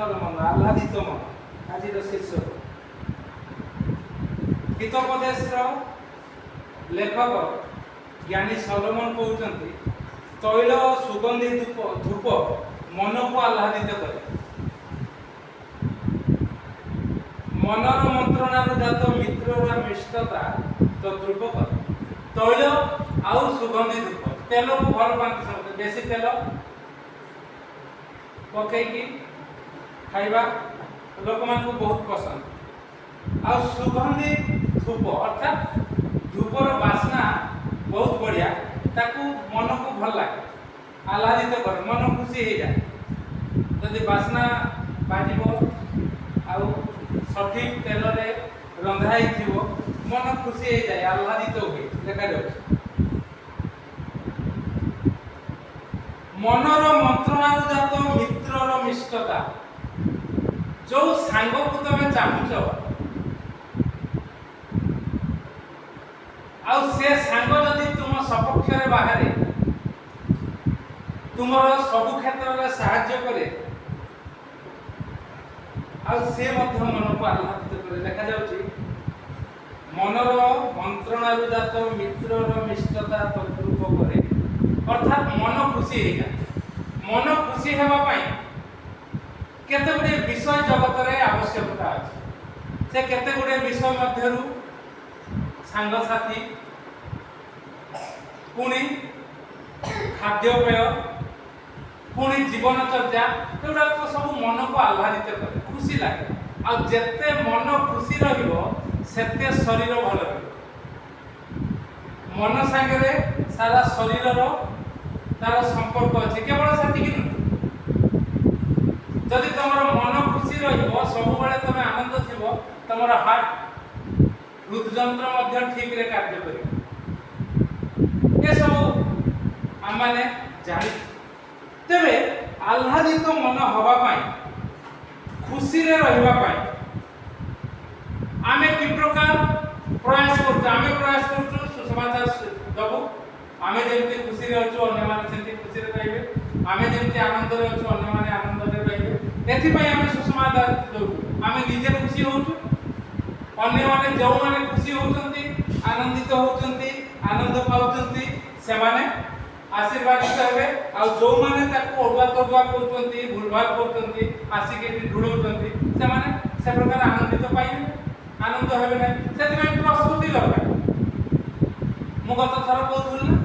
ଆନନ୍ଦର ମନ, ଆହ୍ଲାଦିତ ମନ। ଆଜିର ଶୀର୍ଷକ ହିତୋପଦେଶର ଲେଖକ ଜ୍ଞାନୀ ସଲୋମନ କହୁଛନ୍ତି, ତୈଳ ଓ ସୁଗନ୍ଧି ଧୂପ ମନକୁ ଆହ୍ଲାଦିତ କରେ। ମନର ମନ୍ତ୍ରଣାରୁ ଜାତ ମିତ୍ରର ମିଷ୍ଟତା ତଦ୍ରୂପ କରେ। ତୈଳ ଆଉ ସୁଗନ୍ଧି ଧୂପ, ତେଲକୁ ଭଲ ପାଆନ୍ତି ସମସ୍ତେ, ବେଶୀ ତେଲ ପକେଇକି ଖାଇବା ଲୋକମାନଙ୍କୁ ବହୁତ ପସନ୍ଦ। ଆଉ ସୁଗନ୍ଧି ଧୂପ ଅର୍ଥାତ୍ ଧୂପର ବାସ୍ନା ବହୁତ ବଢ଼ିଆ, ତାକୁ ମନକୁ ଭଲ ଲାଗେ, ଆହ୍ଲାଦିତ କରେ, ମନ ଖୁସି ହେଇଯାଏ। ଯଦି ବାସ୍ନା ବାଜିବ ଆଉ ସଠିକ୍ ତେଲରେ ରନ୍ଧା ହେଇଥିବ, ମନ ଖୁସି ହେଇଯାଏ, ଆହ୍ଲାଦିତ ହୁଏ। ଦେଖାଯାଉଛି ମନର ମନ୍ତ୍ରଣାରୁ ଜାତ ମିତ୍ରର ମିଷ୍ଟତା। ଯୋଉ ସାଙ୍ଗକୁ ତମେ ଚାହୁଁଛ ଆଉ ସେ ସାଙ୍ଗ ଯଦି ତୁମ ସପକ୍ଷରେ ବାହାରେ, ତୁମର ସବୁ କ୍ଷେତ୍ରରେ ସାହାଯ୍ୟ କରେ, ଆଉ ସେ ମଧ୍ୟ ମନକୁ ଆହ୍ଲାଦିତ କରେ। ଦେଖାଯାଉଛି ମନର ମନ୍ତ୍ରଣାରୁ ଜାତ ମିତ୍ରର ମିଷ୍ଟତା ତଦ୍ରୂପ କରେ, ଅର୍ଥାତ୍ ମନ ଖୁସି ହେଇଯାଏ। ମନ ଖୁସି ହେବା ପାଇଁ କେତେ ଗୁଡ଼ିଏ ବିଷୟ ଜଗତରେ ଆବଶ୍ୟକତା ଅଛି। ସେ କେତେ ଗୁଡ଼ିଏ ବିଷୟ ମଧ୍ୟରୁ ସାଙ୍ଗସାଥି, ପୁଣି ଖାଦ୍ୟପେୟ, ପୁଣି ଜୀବନଚର୍ଯ୍ୟା, ଏଗୁଡ଼ାକ ସବୁ ମନକୁ ଆହ୍ଲାଦିତ କରେ, ଖୁସି ଲାଗେ। ଆଉ ଯେତେ ମନ ଖୁସି ରହିବ ସେତେ ଶରୀର ଭଲ ରହିବ। ମନ ସାଙ୍ଗରେ ସାରା ଶରୀରର ତାର ସମ୍ପର୍କ ଅଛି, କେବଳ ସେତିକି ନୁହେଁ। ଯଦି ତମର ମନ ଖୁସି ରହିବ, ସବୁବେଳେ ତମେ ଆନନ୍ଦ ଥିବ, ତମର ହୃଦଯନ୍ତ୍ର ମଧ୍ୟ ଠିକରେ କାର୍ଯ୍ୟ କରିବ। ଏସବୁ ଆମମାନେ ଜାଣିଛୁ। ତେବେ ଆହ୍ଲାଦିତ ମନ ହେବା ପାଇଁ, ଖୁସିରେ ରହିବା ପାଇଁ ଆମେ କି ପ୍ରକାର ପ୍ରୟାସ କରୁଛୁ? ଆମେ ପ୍ରୟାସ କରୁଛୁ ସୁସମାଚାର ଦେବୁ। ଆମେ ଯେମିତି ଖୁସିରେ ଅଛୁ, ଅନ୍ୟମାନେ ସେମିତି ଖୁସିରେ ରହିବେ। ଆମେ ଯେମିତି ଆନନ୍ଦରେ ଅଛୁ, ଅନ୍ୟମାନେ ଆନନ୍ଦରେ ରହିବେ। ଏଥିପାଇଁ ଆମେ ସୁସମାଚାର ଦେଉଛୁ। ଆମେ ନିଜେ ଖୁସି ହେଉଛୁ, ଅନ୍ୟମାନେ ଯେଉଁମାନେ ଖୁସି ହେଉଛନ୍ତି, ଆନନ୍ଦିତ ହେଉଛନ୍ତି, ଆନନ୍ଦ ପାଉଛନ୍ତି, ସେମାନେ ଆଶୀର୍ବାଦିତ ହେବେ। ଆଉ ଯେଉଁମାନେ ତାକୁ ଅଡୁଆ ତଡୁଆ କରୁଛନ୍ତି, ଭୁଲଭାଲ କରୁଛନ୍ତି, ଆସିକି ଢୁଳଉଛନ୍ତି, ସେମାନେ ସେ ପ୍ରକାର ଆନନ୍ଦିତ ପାଇବେ, ଆନନ୍ଦ ହେବେ ନାହିଁ। ସେଥିପାଇଁ ପ୍ରସ୍ତୁତି ଦରକାର। ମୁଁ ଗତ ଥର କହୁଥିଲି ନା,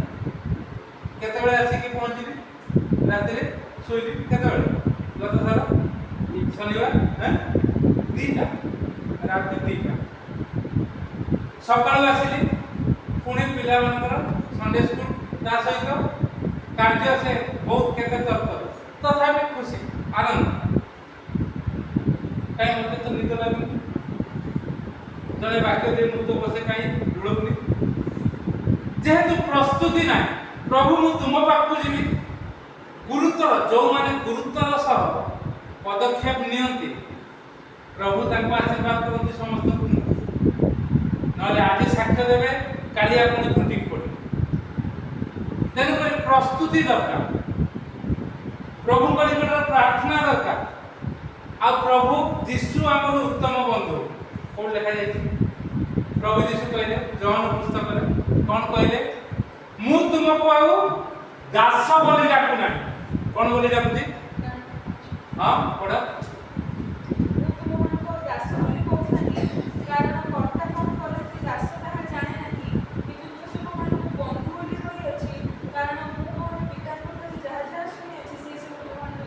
କେତେବେଳେ ଆସିକି ପହଞ୍ଚିବି, ରାତିରେ ଶୋଇବି କେତେବେଳେ? ଗତ ଥର ଶନିବାର 2ଟା, ରାତି 2ଟା। ସକାଳୁ ଆସିଲି, ପୁଣି ପିଲାମାନଙ୍କର ସଣ୍ଡେ ସ୍କୁଲ, ତା ସହିତ କାର୍ଯ୍ୟ, ସେ ବହୁତ କେତେ ତରତର, ତଥାପି ଖୁସି, ଆନନ୍ଦ। କାହିଁ ମୋତେ ତ ନିଦ ଲାଗୁନି, ଜଣେ ବାକ୍ୟ ଦେଇ ମୁଁ ତ ବସେ କାହିଁ ଢୁଳଉନି। ଯେହେତୁ ପ୍ରସ୍ତୁତି ନାହିଁ, ପ୍ରଭୁ ମୁଁ ତୁମ ପାଖକୁ ଯିବି, ଗୁରୁତ୍ୱର, ଯେଉଁମାନେ ଗୁରୁତ୍ୱର ସହ ପଦକ୍ଷେପ ନିଅନ୍ତି, ପ୍ରଭୁ ତାଙ୍କୁ ଆଶୀର୍ବାଦ କରନ୍ତି ସମସ୍ତଙ୍କୁ। ନହେଲେ ଆଜି ସାକ୍ଷ୍ୟ ଦେବେ, କାଲି ଆପଣ ଖୁଣ୍ଟିକି ପଡ଼ିବେ। ତେଣୁକରି ପ୍ରସ୍ତୁତି ଦରକାର, ପ୍ରଭୁଙ୍କ ନିକଟରେ ପ୍ରାର୍ଥନା ଦରକାର। ଆଉ ପ୍ରଭୁ ଯୀଶୁ ଆମର ଉତ୍ତମ ବନ୍ଧୁ। କୋଉଠି ଲେଖାଯାଇଛି? ପ୍ରଭୁ ଯୀଶୁ କହିଲେ ଜହନ ପୁସ୍ତକରେ, କ'ଣ କହିଲେ? ମୁଁ ତୁମକୁ ଆଉ ଦାସ ବୋଲି ଡାକୁ ନାହିଁ। କ'ଣ ବୋଲି ଡାକୁଛି? ହଁ ପଢ।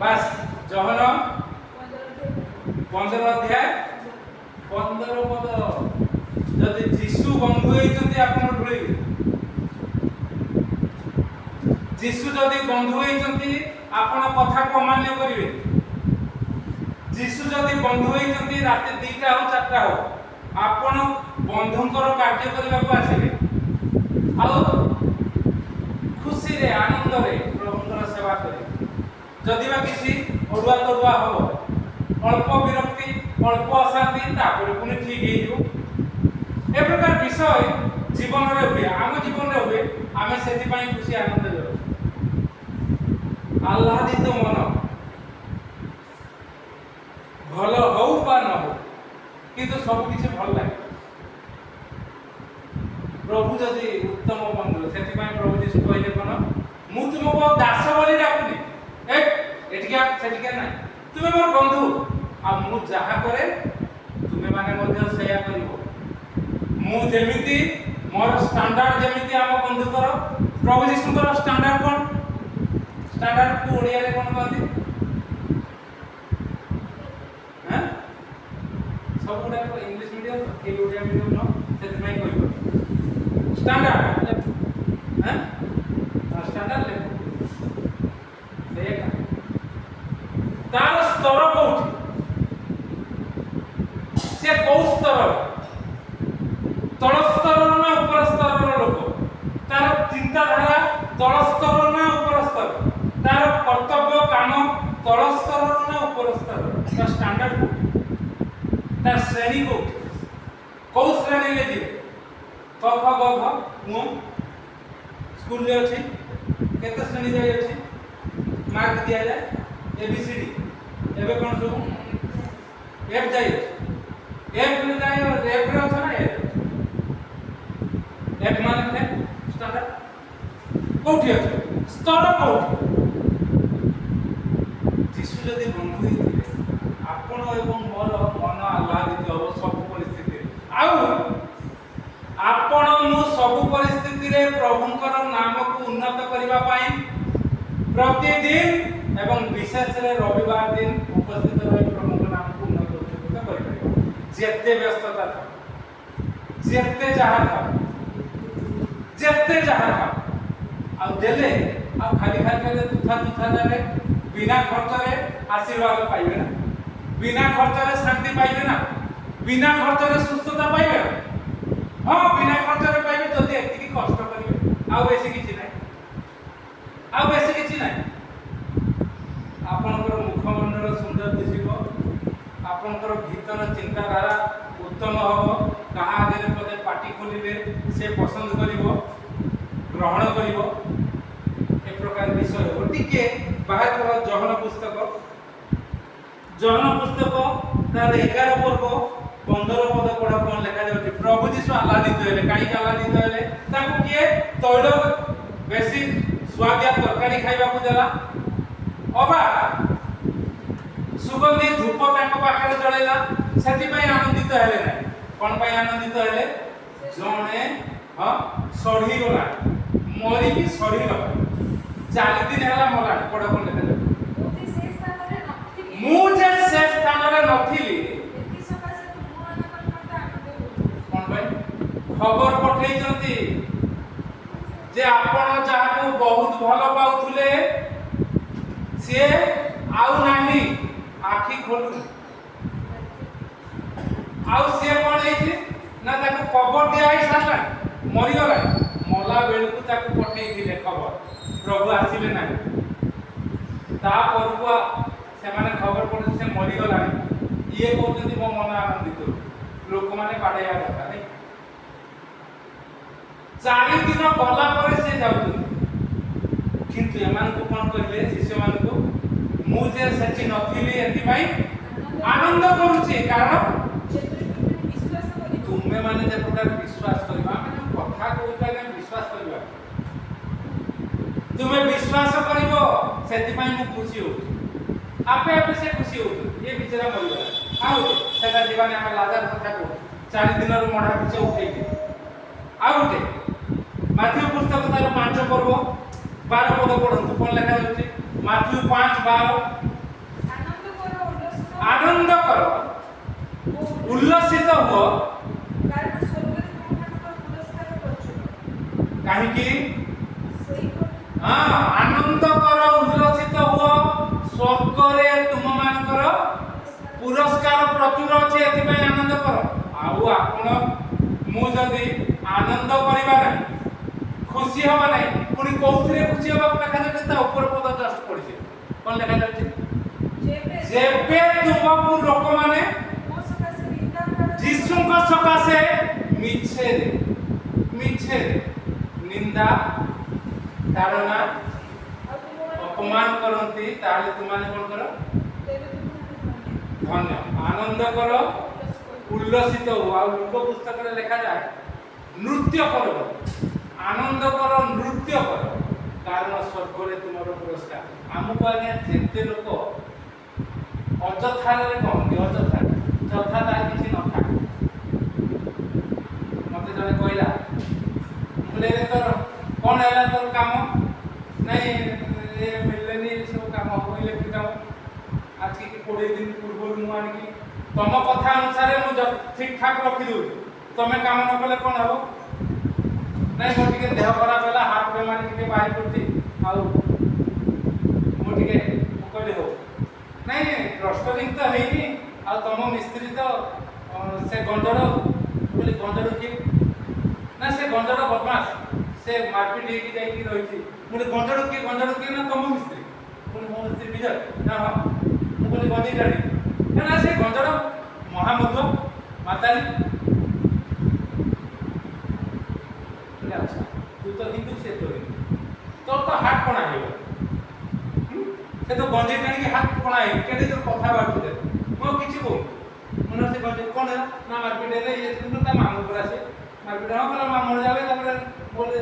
ବାସ୍, ଜହନ 15 ଅଧ୍ୟାୟ 15 ପଦ। ଯଦି ଯୀଶୁ ବନ୍ଧୁ ହେଇଛନ୍ତି, ଆପଣ ଢୁଳେଇବେ। ଯୀଶୁ ଯଦି ବନ୍ଧୁ ହେଇଛନ୍ତି, ଆପଣ କଥାକୁ ଅମାନ୍ୟ କରିବେ। ଯୀଶୁ ଯଦି ବନ୍ଧୁ ହେଇଛନ୍ତି, ରାତି 2ଟା ହଉ 4ଟା ହଉ, ଆପଣ ବନ୍ଧୁଙ୍କର କାର୍ଯ୍ୟ କରିବାକୁ ଆସିବେ। ଆଉ ଖୁସିରେ, ଆନନ୍ଦରେ ପ୍ରଭୁଙ୍କର ସେବା କରିବେ। ଯଦି ବା କିଛି ଅଡୁଆ ତଡୁଆ ହବ, ଅଳ୍ପ ବିରକ୍ତି, ଅଳ୍ପ ଅଶାନ୍ତି, ତାପରେ ପୁଣି ଠିକ ହେଇଯିବ। ଏ ପ୍ରକାର ବିଷୟ ଜୀବନରେ ହୁଏ, ଆମ ଜୀବନରେ ହୁଏ। ଆମେ ସେଥିପାଇଁ ଖୁସି ଆନନ୍ଦ ଯାଉ। ଆହ୍ଲାଦିତ ମନ भल हो बा न हो किंतु सब किछि भल लागे प्रभु जदि उत्तम बंधु से प्रभु जीशु कहले कोन मु तुमको दास बोली डाकुनी एटिका सेटिका ना तुमे मोर बंधु आ मु जहा करे तुमे माने मध्य सेया करिवो मु जेमिति मोर स्टैंडर्ड जेमिति आम बंधु कर प्रभु जीशु कर स्टैंडर्ड कोन स्टैंडर्ड को ओडिया रे कोन कहती हैं सब गुडा को इंग्लिश मीडियम के ओडिया मीडियम न सेति में कहबो स्टैंडर्ड हैं स्टैंडर्ड ले देखा तार स्तर कोठी से को स्तर तल स्तर ना ऊपर स्तर लोक तार चिंताधारा तल स्तर ना ऊपर स्तर तार कर्तव्य काम तल स्तर ना ऊपर स्तर तार स्टैंडर्ड तार श्रेणी को श्रेणी ले जी क ख ग घ मु स्कूल रे अछि केते श्रेणी जाय अछि मार्क दिया जाय ABCD एबे कोन सब F जाय F ले जाय और F रे अछि ना F माने के स्टैंडर्ड कोठी अछि स्तर कोठी जीशु जदि बंधु हिथिले आपण एवं मोर मन आह्लादित हो सब परिस्थिति आउ आपण मु सब परिस्थिति रे प्रभुंकर नाम को उन्नत करिवा पाई प्रतिदिन एवं विशेष रे रविवार दिन उपस्थित रही प्रभुंकर नाम को उन्नत करिवा जेते व्यस्तता था जेते जहा था आ देले आ खाली खाली तुथा जाले बिना खर्च रे आशीर्वाद पाइबे ना बिना खर्च रे शांति पाइबे ना बिना खर्च रे सुस्थता पाइबे हां बिना खर्च रे पाइबे जदी एतिकी कष्ट करिवे आ बेसी किछि नै आपनकर मुखमंडल सुंदर दिसिबो आपनकर भीतर चिंताधारा उत्तम हबो कहा आगे पदे पाटी खोलिले से पसंद करिवो ग्रहण करिवो ए प्रकार विषय हो टिके बाहर कर जहन पुस्तक तार 11 पर्व 15 पद पढ़ कोन लिखा जाउछि प्रभु जीशु आह्लादित हेले काई आह्लादित हेले ताकू किए तैल बेसी स्वादिया तरकारी खाइबा को देला अबा सुगंधी धूप तांको पाखरे जळेला सेति पई आनंदित हेले नै कोन पई आनंदित हेले जणे सढ़ी गला मरी की सढ़ी गला 4 दिन हैला मला पढ़ कोन लिखा जाउछि मु जे से स्थान रे नथिली खबर पठेइचंती जे आपण जाहाको बहुत भल पाउथुले से आउ नाही आखी खोलु आउ से कोन हेछि ना ताको खबर दिया आइ सारला मरि गला मला बेलकु ताको पठेइथिले खबर प्रभु आसिले नाही ता परकुआ से माने खबर पठे से मरि गला ये कहउछंती मो मन आनंदित लोक माने पाडैया କଥା नै 4 दिन गला पर से जाउछन किंतु एमान को कोन कहले शिष्य मान को मु जे सच्ची नथिली एति भाई आनंद करूची कारण तुमे माने जे प्रकार विश्वास करबा माने कथा कहउता ने विश्वास करबा तुमे विश्वास करिवो सेति भाई मु खुशी हो आपे आपे से खुशी हो ये बिचारा मरि गला आउ सेटा जीवन हम लाजार कथा को 4 दिन रो मढा पिछे उठेई आउ उठे माथ्यू पुस्तक तार 5 पर्व 12 पद पढ़ंतु कोन लिखा जाउछि माथ्यू 5:12 आनंद करो उल्लसित हो कारण स्वर्ग रे तुमका पुरस्कार करछु काहे कि हां आनंद करो उल्लसित हो स्वर्ग रे तुम मानकर पुरस्कार प्रचुर अछि एति पय आनंद करो आउ आपण मु जदी आनंद करिबा नै खुशी हवा नै पुनी कोउथरे खुशी हवा लेखा जाय ता ऊपर पद जस्ट पड़िছে कोन लेखा जाय जेबे तुमको लोक माने जीसु को सकासे मिछे निंदा ताड़ना अपमान करंती ताले तुमाने कोन करो ଧନ୍ୟ ଆନନ୍ଦ କର ଉଲ୍ଲସିତ ହୁଅ। ଆଉ ଲୁକ ପୁସ୍ତକରେ ଲେଖାଯାଏ ନୃତ୍ୟ କର, ଆନନ୍ଦ କର, ନୃତ୍ୟ କର, କାରଣ ସ୍ୱର୍ଗରେ ତୁମର ପୁରସ୍କାର। ଆମକୁ ଆଜ୍ଞା ଯେତେ ଲୋକ ଅଯଥାରେ କହନ୍ତି, ଅଯଥାରେ ଯଥା ତାର କିଛି ନଥାଏ। ମତେ ଜଣେ କହିଲା, ମୁଁ ତୋର କ'ଣ ହେଲା ତୋର କାମ? ନାଇଁ ଏ ମିଳିଲେନି ସବୁ କାମ ହବ, ଇଲେକ୍ଟ୍ରିକ୍ କାମ। ଆଜି 20 ଦିନ ପୂର୍ବରୁ ମୁଁ ଆଣିକି ତମ କଥା ଅନୁସାରେ ମୁଁ ଠିକ୍ ଠାକ୍ ରଖିଦେଉଛି, ତମେ କାମ ନ କଲେ କ'ଣ ହବ? ନାଇଁ ମୋର ଟିକେ ଦେହ ଖରାପ ହେଲା, ହାର୍ଟ ବେମାରୀ ଟିକେ ବାହାରି ପଡୁଛି, ଆଉ ମୁଁ ଟିକେ କହିଲି ହଉ। ନାଇଁ ପ୍ଲଷ୍ଟରିଂ ତ ହେଇନି, ଆଉ ତମ ମିସ୍ତ୍ରୀ ତ ସେ ଗଞ୍ଜଡ଼। ବୋଲି ଗଞ୍ଜଡ଼ କିଏ? ନା ସେ ଗଞ୍ଜଡ଼ ବଦମାସ, ସେ ମାରପିଟ ହେଇକି ଯାଇକି ରହିଛି। ମୁଁ ଗଞ୍ଜଡ଼ କିଏ? ଗଞ୍ଜଡ଼ କିଏ? ନା ତମ ମିସ୍ତ୍ରୀ। ମୁଁ ମୋ ମିସ୍ତ୍ରୀ ବିଜୟ। ନା ହଁ। ମୁଁ କହିଲି ଗଞ୍ଜେଇଟାଣି ନା ସେ ଗଞ୍ଜଡ଼ ମହାମୁଦ ମାତାଲି। ଆଚ୍ଛା ତୁ ତ ହିନ୍ଦୁ, ସେ ତ ହିନ୍ଦୁ, তোর তো হাত কোনা হইব, সে তো গঞ্জে টানিকি হাত কোনা হইব। কেটে তোর কথাবার্তা দেখ ମୁଁ କିଛି କହୁନି। ମନେ ସେ ଗଞ୍ଜେ କ'ଣ ହେଲା ନା ମାରପିଟ ହେଲେ ଇଏ କିନ୍ତୁ ତା ମାମୁଁ ପୁରା ସେ ମାରପିଟ ହଁ କଲା ମାମୁଁ ଯାବେ। ତାପରେ ବୋଲେ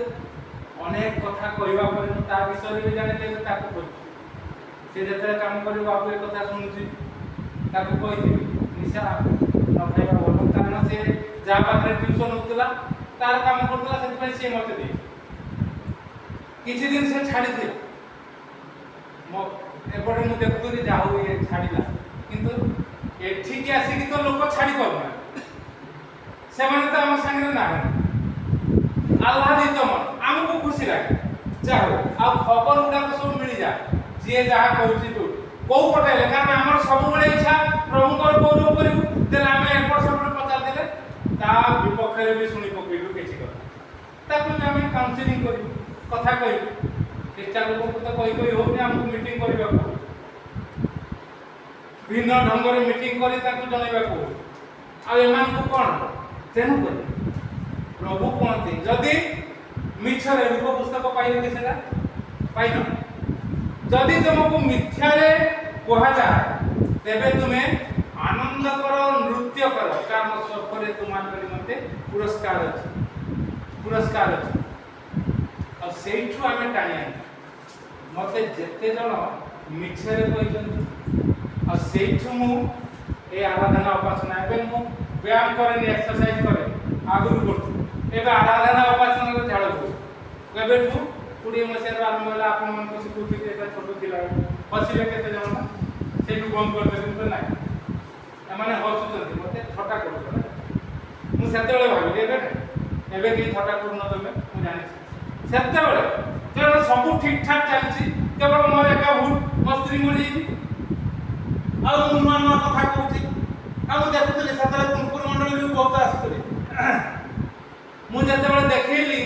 ଅନେକ କଥା କହିବା ପରେ ମୁଁ ତା ବିଷୟରେ ବି ଜାଣିଲି, ତାକୁ କହିଛି। ସେ ଯେତେବେଳେ କାମ କରିବ ବାବୁ ଏ କଥା ଶୁଣୁଛି, ତାକୁ କହିଥିବି ନିଶା ନ ଖାଇବା ଭଲ, କାରଣ ସେ ଯାହା ପାଖରେ ଟ୍ୟୁସନ୍ ହେଉଥିଲା ତାର କାମ କରୁଥିଲା, ସେଥିପାଇଁ ସିଏ ମୋତେ ଦେଇଛି। କିଛି ଦିନ ସେ ଛାଡ଼ିଥିଲା, ଏପଟେ ମୁଁ ଦେଖୁଥିଲି ଯାହା ହଉ ଇଏ ଛାଡ଼ିଲା, କିନ୍ତୁ ଏଠିକି ଆସିକି ତ ଲୋକ ଛାଡ଼ି ପାରୁନାହାନ୍ତି। ସେମାନେ ତ ଆମ ସାଙ୍ଗରେ ନାହାନ୍ତି। ଆହ୍ଲାଦିତ ମନ, ଆମକୁ ଖୁସି ଲାଗେ ଯାହା ହଉ। ଆଉ ଖବର ଗୁଡ଼ାକ ସବୁ ମିଳିଯାଏ, ଯିଏ ଯାହା କହୁଛି କୋଉ ପଟେ ହେଲେ। କାରଣ ଆମର ସବୁବେଳେ ଇଚ୍ଛା ପ୍ରଭୁଙ୍କର ଗୌରବ କରିବୁ, ଦେଲେ ଆମେ ଏପଟ ସେପଟ ପଚାରିଦେଲେ ତା ବିପକ୍ଷରେ ବି ଶୁଣି ପକେଇଲୁ କିଛି କଥା। ତାକୁ ଆମେ କାଉନସିଲିଂ କରିବୁ, କଥା କହିବୁ। ଖ୍ରୀଷ୍ଟିଆନ ଲୋକଙ୍କୁ ତ କହି ହଉନି, ଆମକୁ ମିଟିଂ କରିବାକୁ, ଭିନ୍ନ ଢଙ୍ଗରେ ମିଟିଂ କରି ତାଙ୍କୁ ଜଣାଇବାକୁ। ଆଉ ଏମାନଙ୍କୁ କ'ଣ? ତେଣୁକରି ପ୍ରଭୁ କୁହନ୍ତି, ଯଦି ମିଛରେ, ରୂପ ପୁସ୍ତକ ପାଇଲେ କି ସେଟା ପାଇନ, ଯଦି ତୁମକୁ ମିଥ୍ୟାରେ କୁହାଯାଏ ତେବେ ତୁମେ ଆନନ୍ଦ କର, ନୃତ୍ୟ କର, କାରଣ ସ୍ୱର୍ଗରେ ତୁମମାନଙ୍କ ନିମନ୍ତେ ପୁରସ୍କାର ଅଛି, ପୁରସ୍କାର ଅଛି। ଆଉ ସେଇଠୁ ଆମେ ଟାଣି ଆଣିବା। ମୋତେ ଯେତେ ଜଣ ମିଛରେ କହିଛନ୍ତି, ଆଉ ସେଇଠୁ ମୁଁ ଏ ଆରାଧନା ଉପାସନା, ଏବେ ମୁଁ ବ୍ୟାୟାମ କରେନି, ଏକ୍ସରସାଇଜ କରେ, ଆଗରୁ କରୁଥିଲି, ଏବେ ଆରାଧନା ଉପାସନାରେ ଝାଳ ବହୁ। କେବେଠୁ 20 ମସିହାରୁ ଆରମ୍ଭ ହେଲା, ଆପଣମାନଙ୍କୁ ଶିଖୁଥିଲି। ଏଇଟା ଛୋଟ ଥିଲା, ହସିଲେ କେତେ ଜଣ, ସେଇଠୁ ବନ୍ଦ କରିଦେଲି। ତ ନାହିଁ, ଏମାନେ ହସୁଛନ୍ତି, ମୋତେ ଥଟ୍ଟା କରୁଛନ୍ତି। ମୁଁ ସେତେବେଳେ ଭାବିଲି ଏବେ କେହି ଥଟ୍ଟା କରୁନ ତମେ, ମୁଁ ଜାଣିଛି। ସେତେବେଳେ କାରଣ ସବୁ ଠିକ୍ ଠାକ୍ ଚାଲିଛି, କେବଳ ମୋର ଏକା ଭୁଲ, ମୋ ସ୍ତ୍ରୀ ମରିଯାଇଛି, ଆଉ ମୁଁ ନୂଆ ନୂଆ କଥା କହୁଛି। ଆଉ ମୁଁ ଦେଖୁଥିଲି ସେତେବେଳେ କୁନକୁନ ମଣ୍ଡଳୀରୁ ବହୁତ ଆସୁଥିଲି। ମୁଁ ଯେତେବେଳେ ଦେଖେଇଲି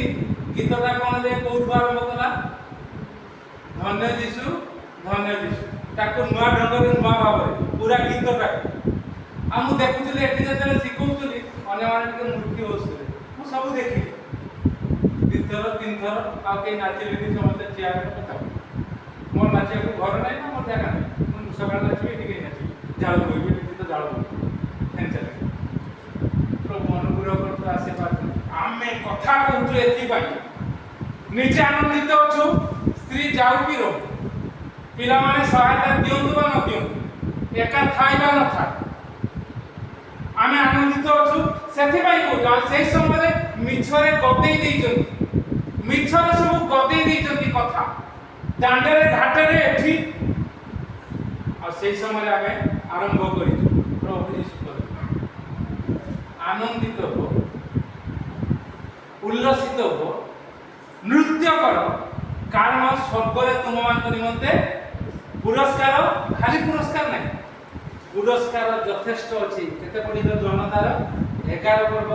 ଗୀତଟା କ'ଣ ଯେ କୋଉଠୁ ଆରମ୍ଭ କଲା, ଧନ୍ୟ ଯୀଶୁ, ଧନ୍ୟ ଯୀଶୁ, ତାକୁ ନୂଆ ଢଙ୍ଗରେ, ନୂଆ ଭାବରେ ପୁରା ଗୀତଟା। ଆଉ ମୁଁ ଦେଖୁଥିଲି ଏଠି ଯେତେବେଳେ ଶିଖଉଥିଲି, ଅନ୍ୟମାନେ ଟିକେ ମୂର୍ତ୍ତି ହଉଥିଲେ, ମୁଁ ସବୁ ଦେଖିଲି 2 ଥର 3 ଥର। ଆଉ କେହି ନାଚିଲେନି, ସମସ୍ତେ ଚେୟାରରେ କଥା। ମୋର ନାଚିବାକୁ ଘର ନାହିଁ ନା ମୋର ଜାଗା ନାହିଁ, ମୁଁ ସକାଳେ ନାଚିବି, ଟିକେ ନାଚିବି, ଝାଳ ବୋହିବି, ଟିକେ ତ ଝାଳ ବୋହିବି, ଚାଲେ। ପ୍ରଭୁ ଅନୁଗ୍ରହ କରନ୍ତୁ, ଆଶୀର୍ବାଦ। ଆମେ କଥା କହୁଛୁ ଏଥିପାଇଁ, ନିଜେ ଆନନ୍ଦିତ ଅଛୁ, ସ୍ତ୍ରୀ ଯାଉ କି ରହୁ, ପିଲାମାନେ ସହାୟତା ଦିଅନ୍ତୁ ବା ନ ଦିଅନ୍ତୁ, ଏକା ଥାଇ ବା ନଥାଏ, ଆମେ ଆନନ୍ଦିତ ଅଛୁ। ସେଥିପାଇଁ କହୁଛୁ। ଆଉ ସେଇ ସମୟରେ ମିଛରେ ଗଦେଇ ଦେଇଛନ୍ତି, ମିଛରେ ସବୁ ଗଦେଇ ଦେଇଛନ୍ତି କଥା, ଦାଣ୍ଡରେ ଘାଟରେ ଏଠି। ଆଉ ସେଇ ସମୟରେ ଆମେ ଆରମ୍ଭ କରିଛୁ, ପ୍ରଭୁ ଯୀଶୁ ଆନନ୍ଦିତ ହୁଅ, ଉଲ୍ଲସିତ ହୁଅ, ନୃତ୍ୟ କର, କାରଣ ସ୍ୱର୍ଗରେ ତୁମମାନଙ୍କ ନିମନ୍ତେ ପୁରସ୍କାର, ଖାଲି ପୁରସ୍କାର ନାହିଁ, ପୁରସ୍କାର ଯଥେଷ୍ଟ ଅଛି। କେତେ ପଢିଲ? ଜୋହନ ତାର 11 ପର୍ବ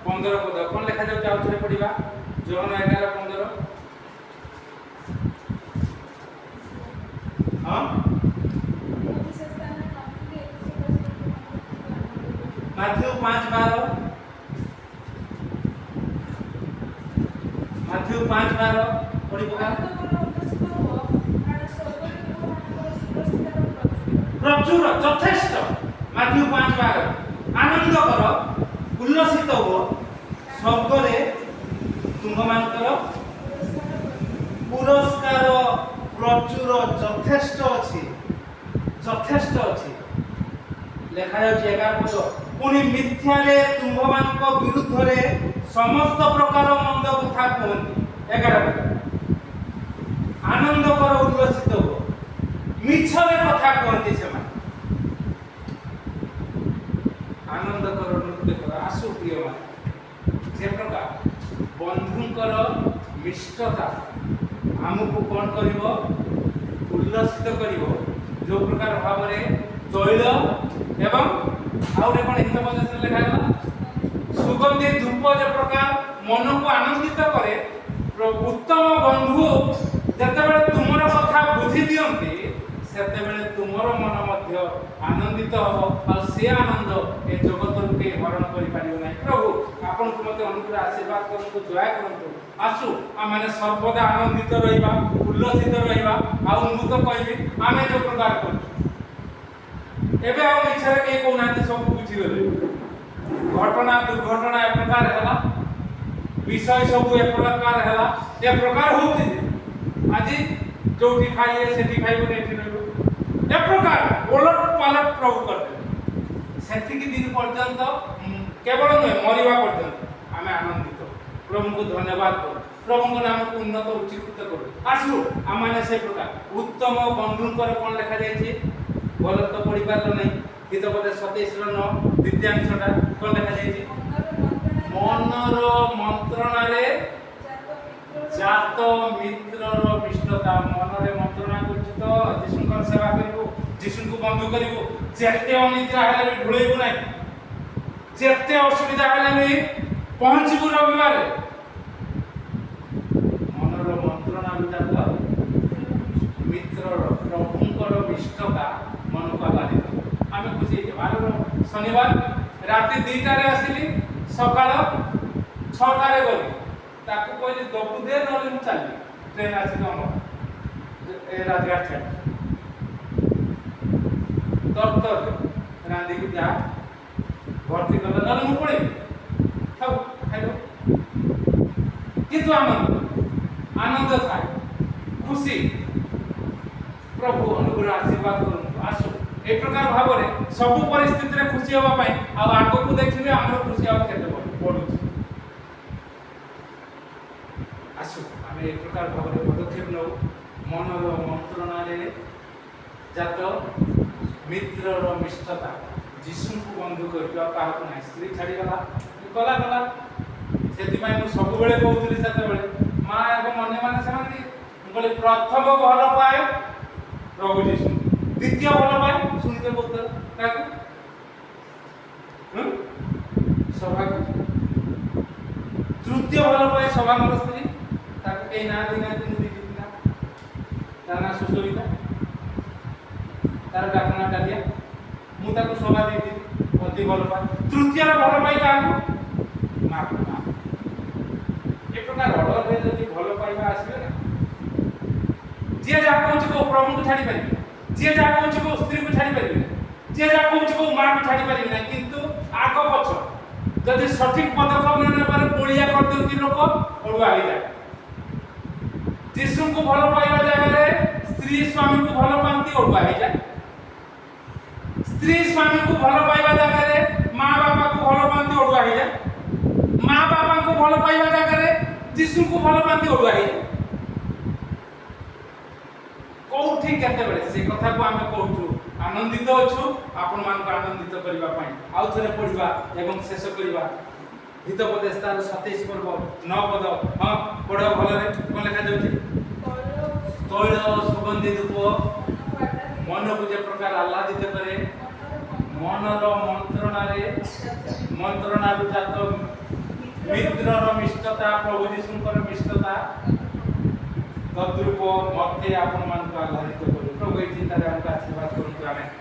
15 ପଦ। କ'ଣ ଲେଖାଯାଉଛି? ଆଉ ଥରେ ପଢିବା, ଜୋହନ 11:15। ହଁ, ମାଥ୍ୟୁ 5:12, ମାଥ୍ୟୁ 5:12 ପଢି ପକା। ପ୍ରଚୁର, ଯଥେଷ୍ଟ, ମାଥ୍ୟୁ 5:12 ଆନନ୍ଦ କର ଉଲ୍ଲସିତ ହୁଅ ସ୍ୱର୍ଗରେ ତୁମମାନଙ୍କର ପୁରସ୍କାର ପ୍ରଚୁର ଯଥେଷ୍ଟ ଅଛି ଲେଖାଯାଉଛି 11 ପଦ ପୁଣି ମିଥ୍ୟାରେ ତୁମ୍ଭମାନଙ୍କ ବିରୁଦ୍ଧରେ ସମସ୍ତ ପ୍ରକାର ମନ୍ଦ କଥା କୁହନ୍ତି 11 ପଦ ଆନନ୍ଦ କର ଉଲ୍ଲସିତ ହୁଅ ମିଛରେ କଥା କୁହନ୍ତି ସେମାନେ ଆନନ୍ଦ କର ନୃତ୍ୟ କର ଆସୁ ପ୍ରିୟମାନେ যে প্রকার বন্ধুଙ୍କର ମିଷ୍ଟତା ଆମକୁ କ'ଣ କରିବ ଉଲ୍ଲସିତ କରିବ ଯେଉଁ ପ୍ରକାର ଭାବରେ ତୈଳ ଏବଂ ଆଉ ଗୋଟେ କ'ଣ ହିତ ପଦରେ ଲେଖାଗଲା ସୁଗନ୍ଧି ଧୂପ ଯେ ପ୍ରକାର ମନକୁ ଆନନ୍ଦିତ କରେ ଉତ୍ତମ ବନ୍ଧୁ ଯେତେବେଳେ ତୁମର କଥା ବୁଝି ଦିଅନ୍ତି ସେତେବେଳେ ତୁମର ମନ ମଧ୍ୟ ଆନନ୍ଦିତ ହେବ ଆଉ ସେ ଆନନ୍ଦ ଏ ଜଗତରୁ କେହି ହରଣ କରିପାରିବ ନାହିଁ ପ୍ରଭୁ ଆପଣଙ୍କୁ ମୋତେ ଅନୁଗ୍ରହ ଆଶୀର୍ବାଦ କରନ୍ତୁ ଦୟା କରନ୍ତୁ ଆସୁ ଆମେ ସର୍ବଦା ଆନନ୍ଦିତ ରହିବା ଉଲ୍ଲସିତ ରହିବା ଆଉ ମୁଁ ତ କହିବି ଆମେ ଯେଉଁ ପ୍ରକାର କରୁଛୁ ଏବେ ଆଉ ମିଛରେ କେହି କହୁନାହାନ୍ତି ସବୁ ବୁଝିଗଲେ ଘଟଣା ଦୁର୍ଘଟଣା ଏ ପ୍ରକାର ହେଲା ବିଷୟ ସବୁ ଏ ପ୍ରକାର ହେଲା ଏ ପ୍ରକାର ହେଉଛି ଆଜି ଯୋଉଠି ଖାଇଲେ ସେଠି ଖାଇବନି ଏଠି ରହିବ ଏ ପ୍ରକାର ଓଲଟ ପାଲଟ ପ୍ରଭୁ କରିଦେବେ ସେତିକି ଦିନ ପର୍ଯ୍ୟନ୍ତ କେବଳ ନୁହେଁ ମରିବା ପର୍ଯ୍ୟନ୍ତ ଆମେ ଆନନ୍ଦିତ ପ୍ରଭୁଙ୍କୁ ଧନ୍ୟବାଦ କରୁ ପ୍ରଭୁଙ୍କ ନାମକୁ ଉନ୍ନତ ଉଚ୍ଚୀକୃତ କରୁ ଆସୁ ଆମମାନେ ସେ ପ୍ରକାର ଉତ୍ତମ ବନ୍ଧୁଙ୍କର କ'ଣ ଲେଖାଯାଇଛି ଭଲ ତ ପଢ଼ିପାରିଲ ନାହିଁ ଗୀତ ବୋଧେ 27:9 ଦ୍ୱିତୀୟାଂଶଟା କ'ଣ ଲେଖାଯାଇଛି ମନର ମନ୍ତ୍ରଣାରେ ଜାତ ମିତ୍ରର ମିଷ୍ଟତା ମନରେ ମନ୍ତ୍ରଣା କରୁଛୁ ତ ଯୀଶୁଙ୍କର ସେବା କରିବୁ ଯୀଶୁଙ୍କୁ ବନ୍ଧୁ କରିବୁ ଯେତେ ଅନିଦ୍ରା ହେଲେ ବି ଢୁଳେଇବୁ ନାହିଁ ଯେତେ ଅସୁବିଧା ହେଲେ ବି ପହଞ୍ଚିବୁ ରବିବାରେ ମନର ମନ୍ତ୍ରଣା ଜାତ ମିତ୍ରର ପ୍ରଭୁଙ୍କର ମିଷ୍ଟତା ମନକୁ ଆହ୍ଲାଦିତ ଆମେ ଖୁସି ହେଇଯିବୁ ଆର ଶନିବାର ରାତି 2ଟାରେ ଆସିଲି ସକାଳ 6ଟାରେ ଗଲି ତାକୁ କହିଲି ଦବୁ ଦେ ନହେଲେ ମୁଁ ଚାଲିବି ଟ୍ରେନ୍ ଆସିକି ଆମର ଏ ରାଜଘାଟ ଛାଡ଼ି ତରତରରେ ରାନ୍ଧିକି ଯା ଭର୍ତ୍ତି କଲେ ନହେଲେ ମୁଁ ପଳେଇବି ଖାଉ ଖାଇବ କିନ୍ତୁ ଆନନ୍ଦ ଥାଏ ଖୁସି ପ୍ରଭୁ ଅନୁଗ୍ରହ ଆଶୀର୍ବାଦ କରନ୍ତୁ ଆସୁ ଏ ପ୍ରକାର ଭାବରେ ସବୁ ପରିସ୍ଥିତିରେ ଖୁସି ହେବା ପାଇଁ ଆଉ ଆଗକୁ ଦେଖିବେ ଆମର ଖୁସି ଆଉ କେତେ ବଢୁଛି ଆସୁ ଆମେ ଏ ପ୍ରକାର ଭାବରେ ପଦକ୍ଷେପ ନେଉ ମନର ମନ୍ତ୍ରଣାରେ ଜାତ ମିତ୍ରର ମିଷ୍ଟତା ଯୀଶୁଙ୍କୁ ବନ୍ଧୁ କରିଛୁ ଆଉ କାହାକୁ ନାହିଁ ସ୍ତ୍ରୀ ଛାଡ଼ିଗଲା ଗଲା ସେଥିପାଇଁ ମୁଁ ସବୁବେଳେ କହୁଥିଲି ସେତେବେଳେ ମା ଏବଂ ଅନ୍ୟମାନେ ସେମାନେ ମୁଁ କହିଲି ପ୍ରଥମ ଭଲ ପାଏ ପ୍ରଭୁ ଯୀଶୁ ଦ୍ୱିତୀୟ ଭଲ ପାଏ ଶୁଣିତେ ବୋଧେ କାହାକୁ ସଭାକୁ ତୃତୀୟ ଭଲ ପାଏ ସଭାଙ୍କର ସ୍ତ୍ରୀ ତାକୁ କେହି ନାଁ ଦେଇନାହାନ୍ତି ମୁଁ ଦେଇଥିଲି ନା ତା ନାଁ ସୁଶୋଭିତା ତାର ଡାକ ନାଁ ଡାଲିଆ ମୁଁ ତାକୁ ସଭା ଦେଇଥିଲି ଅତି ଭଲ ପାଏ ତୃତୀୟର ଭଲ ପାଇ କାହାକୁ ମା ଏ ପ୍ରକାର ଅର୍ଡରରେ ଯଦି ଭଲ ପାଇବା ଆସିବେ ନା ଯିଏ ଯାହା କହୁଛି କୋଉ ପ୍ରଭୁଙ୍କୁ ଛାଡ଼ି ପାରିବେ ଯିଏ ଯାହା କହୁଛି କୋଉ ସ୍ତ୍ରୀକୁ ଛାଡ଼ି ପାରିବେ ଯିଏ ଯାହା କହୁଛି କୋଉ ମାଆକୁ ଛାଡ଼ି ପାରିବେ ନାହିଁ କିନ୍ତୁ ଆଗ ପଛ ଯଦି ସଠିକ ପଦକ୍ଷେପ ନ ନେବାରେ ପୋଳିଆ କରିଦିଅନ୍ତି ଲୋକ ଅଡ଼ୁଆ ହେଇଯାଏ ଯୀଶୁଙ୍କୁ ଭଲ ପାଇବା ଜାଗାରେ ସ୍ତ୍ରୀ ସ୍ୱାମୀଙ୍କୁ ଭଲ ପାଆନ୍ତି ଅଡ଼ୁଆ ହେଇଯାଏ ସ୍ତ୍ରୀ ସ୍ୱାମୀଙ୍କୁ ଭଲ ପାଇବା ଜାଗାରେ ମା ବାପାକୁ ଭଲ ପାଆନ୍ତି ଅଡ଼ୁଆ ହେଇଯାଏ ମା ବାପାଙ୍କୁ ଭଲ ପାଇବା ଜାଗାରେ ଯୀଶୁଙ୍କୁ ଭଲ ପାଆନ୍ତି ଅଡ଼ୁଆ ହେଇଯାଏ କୋଉଠି କେତେବେଳେ ସେ କଥାକୁ ଆମେ କହୁଛୁ ଆନନ୍ଦିତ ଅଛୁ ଆପଣମାନଙ୍କୁ ଆନନ୍ଦିତ କରିବା ପାଇଁ ଆଉ ଥରେ ପଢ଼ିବା ଏବଂ ଶେଷ କରିବା ହିତୋପଦେଶର 27 ପର୍ବ 9 ପଦ ହଁ ପଢ଼ ଭଲରେ କ'ଣ ଲେଖାଯାଉଛି ତୈଳ ସୁଗନ୍ଧି ଧୂପ ମନକୁ ଯେ ପ୍ରକାର ଆହ୍ଲାଦିତ କରେ ମନର ମନ୍ତ୍ରଣାରୁ ଜାତ ମିତ୍ରର ମିଷ୍ଟତା ପ୍ରଭୁ ଯୀଶୁଙ୍କର ମିଷ୍ଟତା ତଦ୍ରୂପ ମତେ ଆପଣମାନଙ୍କୁ ଆହ୍ଲାଦିତ କରୁ ପ୍ରଭୁ ଏଇ ଚିନ୍ତାରେ ଆମକୁ ଆଶୀର୍ବାଦ କରନ୍ତୁ ଆମେ